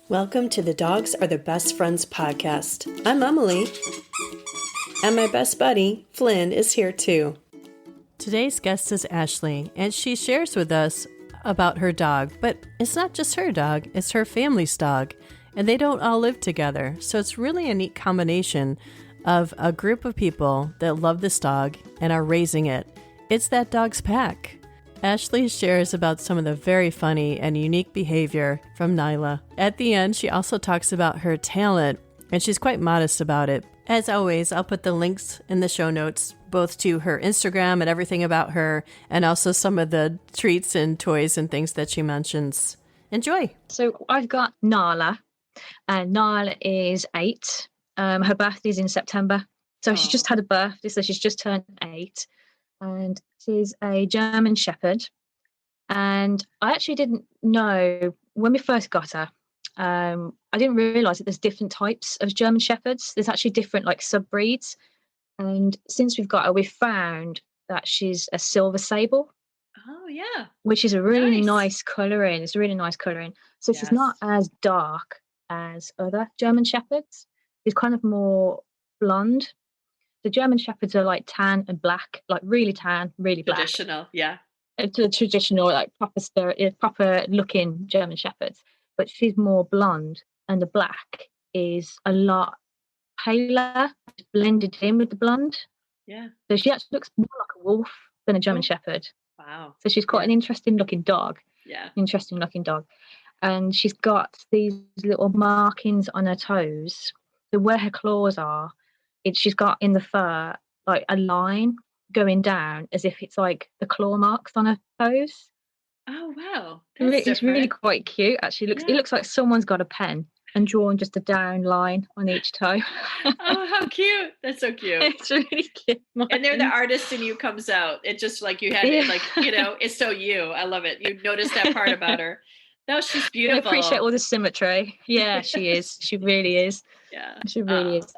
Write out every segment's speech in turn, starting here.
Welcome to the Dogs Are the Best Friends podcast. I'm Emily, and my best buddy, Flynn, is here too. Today's guest is Ashley, and she shares with us about her dog, but it's not just her dog, it's her family's dog, and they don't all live together, so it's really a neat combination of a group of people that love this dog and are raising it. It's that dog's pack. Ashley shares about some of the very funny and unique behavior from Nyla. At the end, she also talks about her talent, and she's quite modest about it. As always, I'll put the links in the show notes, both to her Instagram and everything about her, and also some of the treats and toys and things that she mentions. Enjoy. So I've got Nala, and Nala is 8. Her birthday's in September. So she's just had a birthday, so she's just turned 8. And she's a German Shepherd. And I actually didn't know when we first got her. I didn't realise that there's different types of German Shepherds. There's actually different sub-breeds. And since we've got her, we've found that she's a silver sable. Oh, yeah. Which is a really nice colouring. It's a really nice colouring. So she's not as dark as other German Shepherds. She's kind of more blonde. The German Shepherds are like tan and black, like really tan, really black. Traditional, yeah. It's a traditional, proper looking German Shepherds. But she's more blonde, and the black is a lot paler, blended in with the blonde. Yeah. So she actually looks more like a wolf than a German Shepherd. Wow. So she's quite an interesting looking dog. Yeah. Interesting looking dog. And she's got these little markings on her toes. So where her claws are, she's got in the fur like a line going down as if it's like the claw marks on her toes. Oh, wow. It's really quite cute, actually. It looks like someone's got a pen and drawn just a down line on each toe. Oh, how cute. That's so cute. It's really cute. And then the artist in you comes out. It's just like you had it's so you. I love it. You noticed that part about her. No, she's beautiful. I appreciate all the symmetry. Yeah, she is. She really is. Yeah. She really is.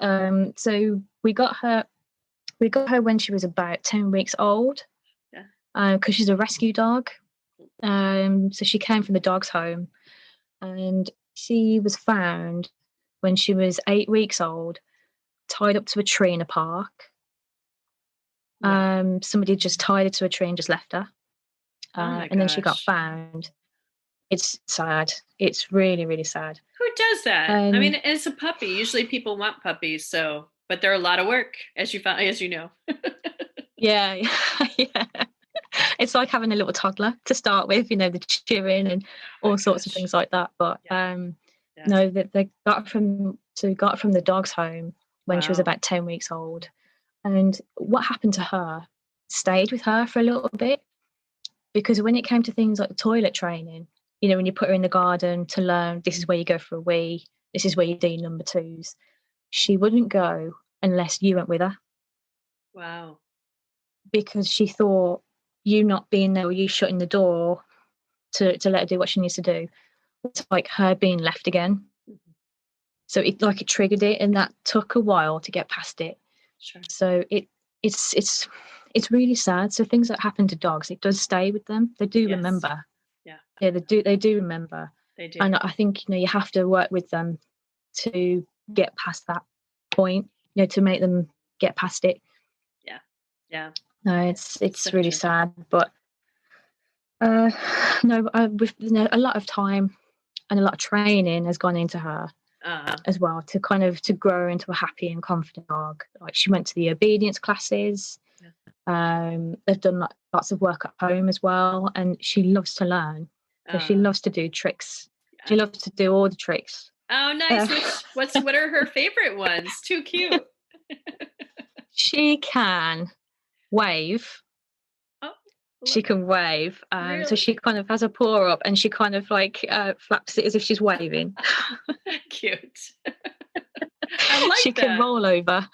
So we got her when she was about 10 weeks old. Yeah. Because she's a rescue dog. So she came from the dog's home, and she was found when she was 8 weeks old, tied up to a tree in a park. Yeah. Somebody just tied her to a tree and just left her. And then she got found. It's sad. It's really, really sad. Who does that? I mean, it's a puppy. Usually people want puppies, but they're a lot of work, as you know. Yeah. It's like having a little toddler to start with, the chewing and all sorts of things like that. But no, they got from the dog's home when she was about 10 weeks old. And what happened to her stayed with her for a little bit, because when it came to things like the toilet training, when you put her in the garden to learn, this is where you go for a wee, this is where you do number 2s, she wouldn't go unless you went with her. Wow. Because she thought you not being there or you shutting the door to let her do what she needs to do, it's like her being left again. Mm-hmm. So it triggered it, and that took a while to get past it. Sure. So it's really sad. So things that happen to dogs, it does stay with them. They do remember. Yeah, they do remember. They do. And I think you have to work with them to get past that point, to make them get past it. Yeah. No, it's so really sad, but with a lot of time and a lot of training has gone into her as well to grow her into a happy and confident dog. Like, she went to the obedience classes. They've done lots of work at home as well, and she loves to learn. So she loves to do tricks. Yeah. She loves to do all the tricks. Oh, nice! What are her favorite ones? Too cute. She can wave. Oh, she can wave. Really? So she kind of has a paw up, and she kind of flaps it as if she's waving. Cute. I like she that. Can roll over.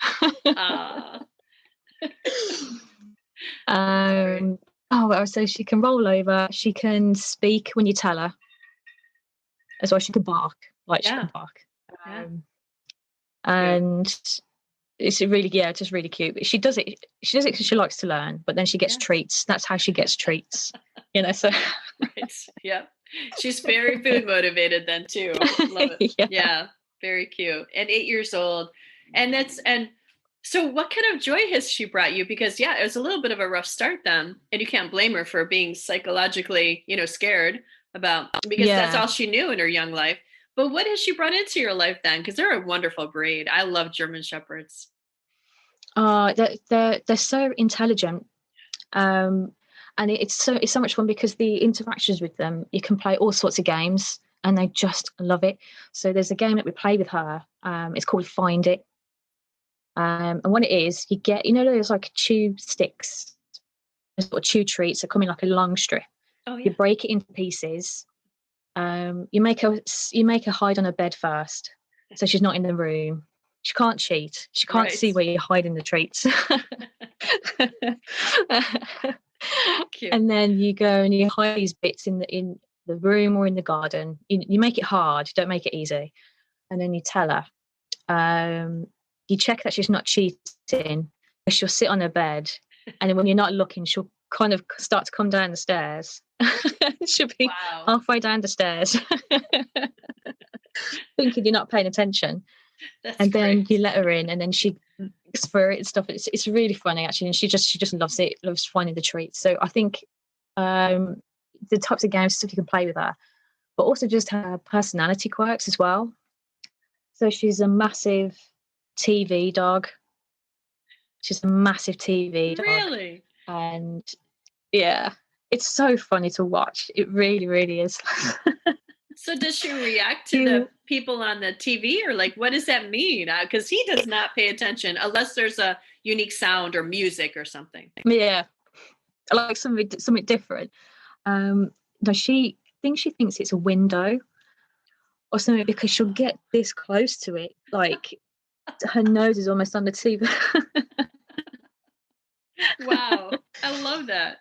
So she can roll over. She can speak when you tell her. As well, she can bark. She can bark. And it's just really cute. She does it because she likes to learn, but then she gets treats. That's how she gets treats. So right. Yeah. She's very food motivated then too. Love it. Yeah. Yeah, very cute. And 8 years old. And so what kind of joy has she brought you? Because yeah, it was a little bit of a rough start then. And you can't blame her for being psychologically, scared about, because that's Yeah. all she knew in her young life. But what has she brought into your life then? Because they're a wonderful breed. I love German Shepherds. They're so intelligent. And it's so much fun because the interactions with them, you can play all sorts of games and they just love it. So there's a game that we play with her. It's called Find It. And what it is, you get, there's like chew sticks, sort of chew treats that come in like a long strip. Oh yeah. You break it into pieces. You make her hide on a bed first, so she's not in the room. She can't cheat. She can't see where you're hiding the treats. Cute. And then you go and you hide these bits in the room or in the garden. You make it hard. You don't make it easy. And then you tell her. You check that she's not cheating. She'll sit on her bed, and then when you're not looking, she'll kind of start to come down the stairs. She'll be halfway down the stairs, thinking you're not paying attention. And then you let her in, and then she looks for it and stuff. It's really funny actually, and she just loves it. Loves finding the treats. So I think the types of games stuff you can play with her, but also just her personality quirks as well. So she's a massive TV dog. She's a massive TV dog. Really? And yeah, it's so funny to watch. It really, really is. So does she react to the people on the TV, or like, what does that mean? Because he does not pay attention unless there's a unique sound or music or something. Yeah, like something different. No, she thinks it's a window or something because she'll get this close to it, like her nose is almost on the TV. Wow, I love that.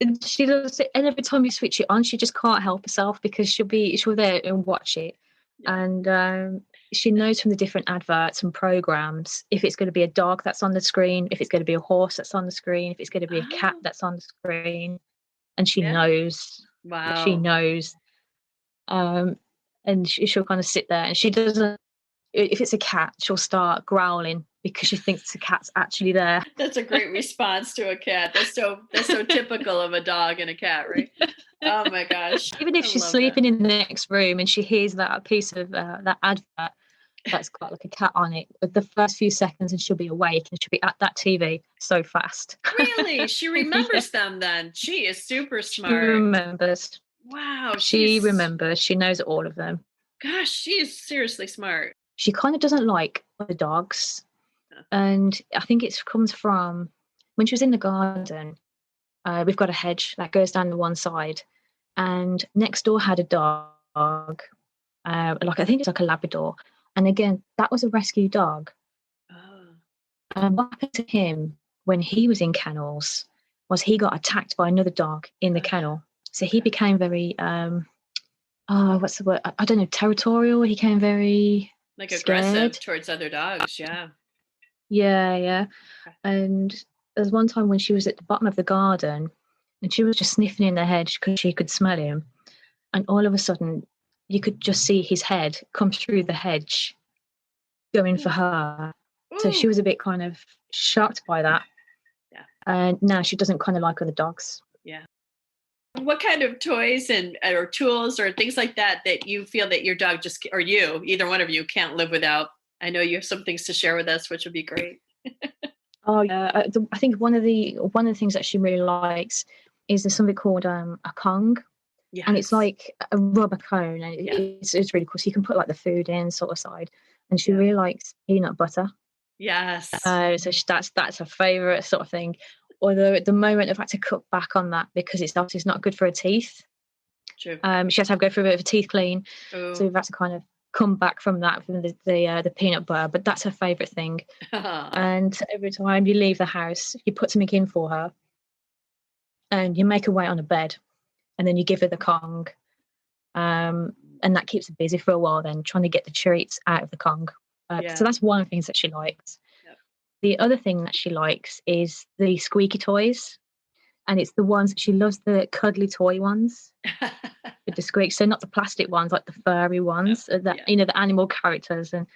And she does it, and every time you switch it on, she just can't help herself because she'll there and watch it. Yeah. And she knows from the different adverts and programs if it's going to be a dog that's on the screen, if it's going to be a horse that's on the screen, if it's going to be a cat that's on the screen, and she knows. Wow. She knows. And she'll kind of sit there, and she doesn't. If it's a cat, she'll start growling because she thinks the cat's actually there. That's a great response to a cat. That's so typical of a dog and a cat, right? Oh my gosh. Even if she's sleeping in the next room and she hears that piece of that advert that's got like a cat on it, but the first few seconds and she'll be awake and she'll be at that TV so fast. Really? She remembers them then. She is super smart. She remembers. Wow. She remembers. She knows all of them. Gosh, she is seriously smart. She kind of doesn't like the dogs. And I think it comes from when she was in the garden. We've got a hedge that goes down the one side, and next door had a dog, like I think it's like a Labrador. And again, that was a rescue dog. And what happened to him when he was in kennels was he got attacked by another dog in the kennel. So he became very, what's the word? I don't know, territorial. He became very like aggressive towards other dogs. Yeah. Yeah. And there was one time when she was at the bottom of the garden and she was just sniffing in the hedge because she could smell him. And all of a sudden, you could just see his head come through the hedge going for her. Ooh. So she was a bit kind of shocked by that. Yeah. And now she doesn't kind of like other dogs. Yeah. What kind of toys or tools or things like that you feel that your dog just, or you, either one of you, can't live without? I know you have some things to share with us, which would be great. Oh yeah, I think one of the things that she really likes is there's something called a Kong, and it's like a rubber cone, and it's really cool. So you can put like the food in sort of side, and she really likes peanut butter. Yes. So that's her favourite sort of thing. Although at the moment I've had to cut back on that because it's obviously not good for her teeth. True. She has to go through a bit of a teeth clean. Ooh. So we've had to kind of come back from that, from the peanut butter, but that's her favourite thing. And every time you leave the house, you put something in for her and you make her wait on a bed and then you give her the Kong. And that keeps her busy for a while then, trying to get the treats out of the Kong. So that's one of the things that she likes. Yep. The other thing that she likes is the squeaky toys. and it's the ones she loves, the cuddly toy ones with the squeaks. So not the plastic ones, like the furry ones, the animal characters. And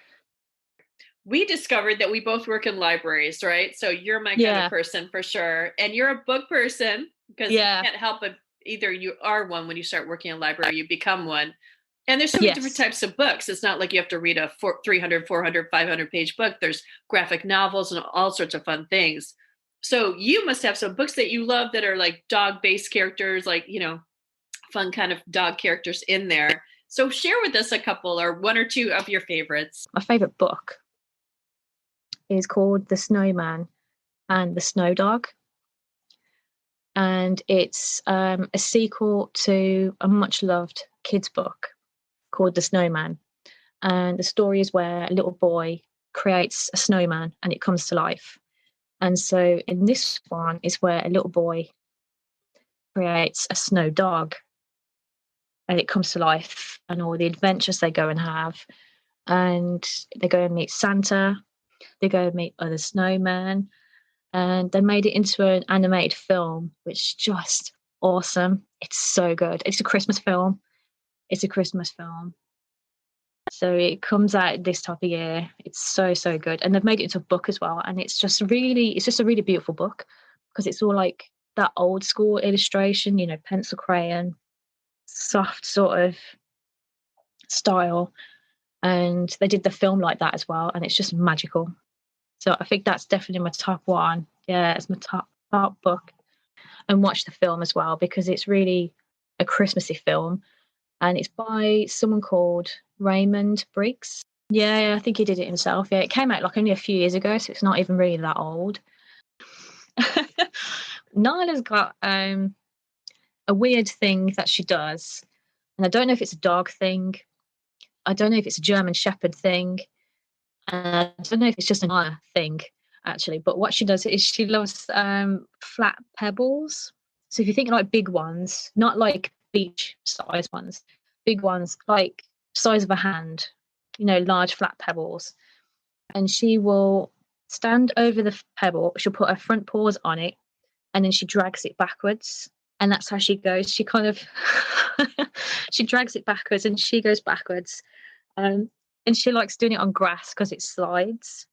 we discovered that we both work in libraries, right? So you're my kind of person for sure. And you're a book person because you can't help but either you are one when you start working in a library, you become one. And there's so many different types of books. It's not like you have to read a 300, 400, 500 page book. There's graphic novels and all sorts of fun things. So you must have some books that you love that are like dog-based characters, like, fun kind of dog characters in there. So share with us a couple or one or two of your favorites. My favorite book is called The Snowman and the Snow Dog. And it's a sequel to a much loved kids book called The Snowman. And the story is where a little boy creates a snowman and it comes to life. And so in this one is where a little boy creates a snow dog and it comes to life, and all the adventures they go and have. And they go and meet Santa, they go and meet other snowmen, and they made it into an animated film, which is just awesome. It's so good. It's a Christmas film. So it comes out this type of year. It's so, so good. And they've made it into a book as well. And it's just a really beautiful book because it's all like that old school illustration, pencil crayon, soft sort of style. And they did the film like that as well. And it's just magical. So I think that's definitely my top one. Yeah, it's my top book. And watch the film as well because it's really a Christmassy film. And it's by someone called Raymond Briggs. Yeah, I think he did it himself. Yeah, it came out like only a few years ago, so it's not even really that old. Nyla's got a weird thing that she does. And I don't know if it's a dog thing. I don't know if it's a German Shepherd thing. I don't know if it's just a Nyla thing, actually. But what she does is she loves flat pebbles. So if you think like big ones, not like beach size ones, big ones like size of a hand, large flat pebbles. And she will stand over the pebble, she'll put her front paws on it, and then she drags it backwards. And that's how she goes. She kind of she drags it backwards and she goes backwards. And she likes doing it on grass because it slides.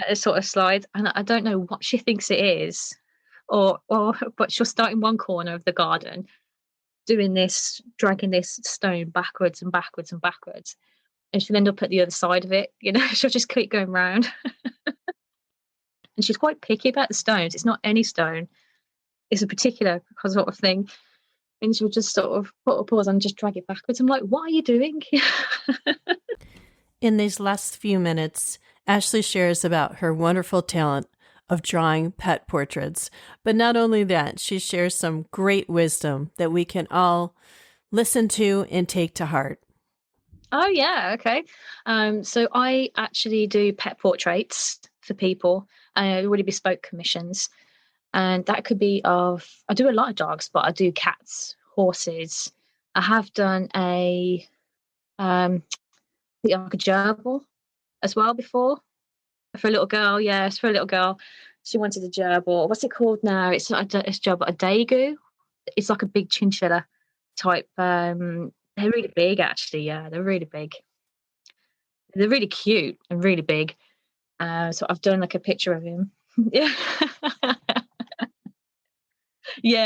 It sort of slides. And I don't know what she thinks it is. But she'll start in one corner of the garden doing this, dragging this stone backwards and backwards and backwards. And she'll end up at the other side of it. She'll just keep going round. And she's quite picky about the stones. It's not any stone. It's a particular sort of thing. And she'll just sort of put her paws on and just drag it backwards. I'm like, what are you doing? In these last few minutes, Ashley shares about her wonderful talent of drawing pet portraits. But not only that, she shares some great wisdom that we can all listen to and take to heart. Oh, yeah. Okay. So I actually do pet portraits for people, really bespoke commissions. And that could be I do a lot of dogs, but I do cats, horses. I have done like a gerbil as well before for a little girl. Yes, for a little girl. She wanted a gerbil. What's it called now? It's not a gerbil, a daegu. It's like a big chinchilla type. They're really big, actually. Yeah, they're really big. They're really cute and really big. So I've done like a picture of him. Yeah.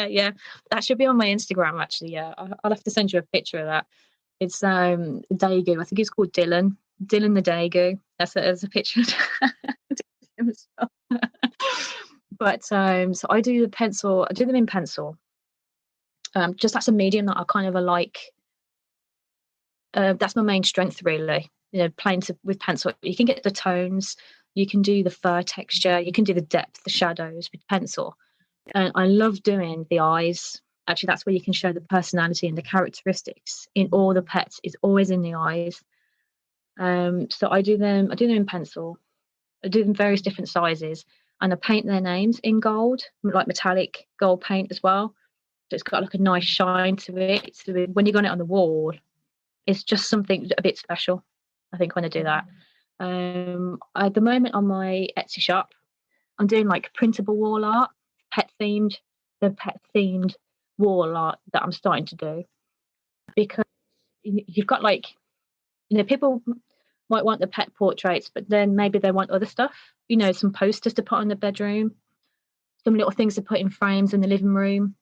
Yeah. That should be on my Instagram, actually. Yeah, I'll have to send you a picture of that. It's Daegu. I think it's called Dylan. Dylan the Daegu. That's a picture. But so I do the pencil. I do them in pencil. Just that's a medium that I kind of like. That's my main strength, really. Playing with pencil. You can get the tones. You can do the fur texture. You can do the depth, the shadows with pencil. And I love doing the eyes. Actually, that's where you can show the personality and the characteristics in all the pets. It's always in the eyes. So I do them in pencil. I do them various different sizes, and I paint their names in gold, like metallic gold paint as well. So it's got like a nice shine to it. So when you're on it on the wall, it's just something a bit special, I think, when I do that. At the moment on my Etsy shop, I'm doing like printable wall art, pet themed. the pet themed wall art that I'm starting to do, because you've got like, people might want the pet portraits, but then maybe they want other stuff, some posters to put on the bedroom, some little things to put in frames in the living room.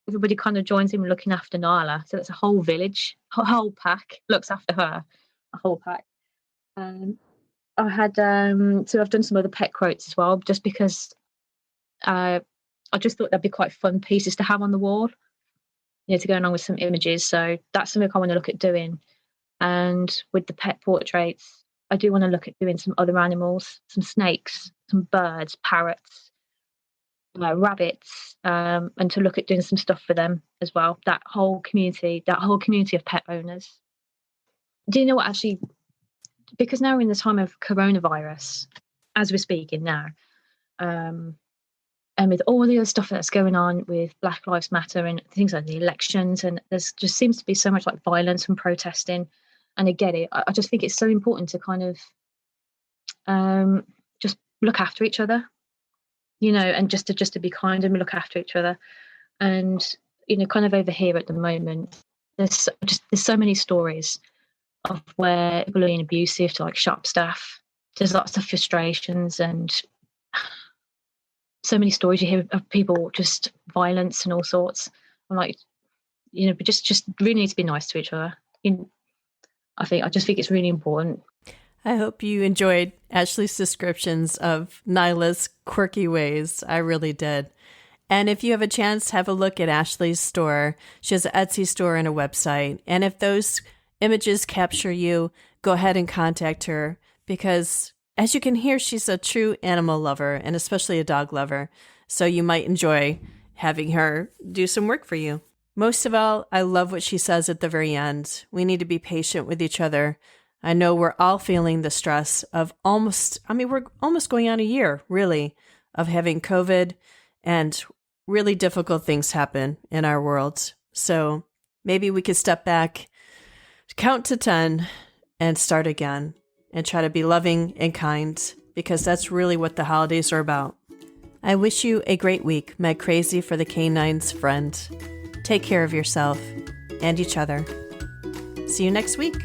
Everybody kind of joins in looking after Nyla. So it's a whole village, a whole pack looks after her, a whole pack. I had, so I've done some other pet quotes as well, just because I just thought they'd be quite fun pieces to have on the wall, to go along with some images. So that's something I want to look at doing. And with the pet portraits, I do want to look at doing some other animals, some snakes, some birds, parrots, rabbits, and to look at doing some stuff for them as well. That whole community of pet owners. Do you know what, actually, because now we're in the time of coronavirus, as we're speaking now, and with all the other stuff that's going on with Black Lives Matter and things like the elections, and there's just seems to be so much like violence and protesting, and I get it. I just think it's so important to kind of just look after each other, and just to be kind and look after each other. And kind of over here at the moment, there's so many stories of where people are being abusive to like shop staff. There's lots of frustrations and so many stories you hear of people, just violence and all sorts. I'm like, but just really need to be nice to each other. I just think it's really important. I hope you enjoyed Ashley's descriptions of Nyla's quirky ways. I really did. And if you have a chance, have a look at Ashley's store. She has an Etsy store and a website. And if those images capture you, go ahead and contact her, because as you can hear, she's a true animal lover, and especially a dog lover. So you might enjoy having her do some work for you. Most of all, I love what she says at the very end. We need to be patient with each other. I know we're all feeling the stress of we're almost going on a year, really, of having COVID, and really difficult things happen in our world. So maybe we could step back, count to 10, and start again, and try to be loving and kind, because that's really what the holidays are about. I wish you a great week, my crazy for the canines friend. Take care of yourself and each other. See you next week.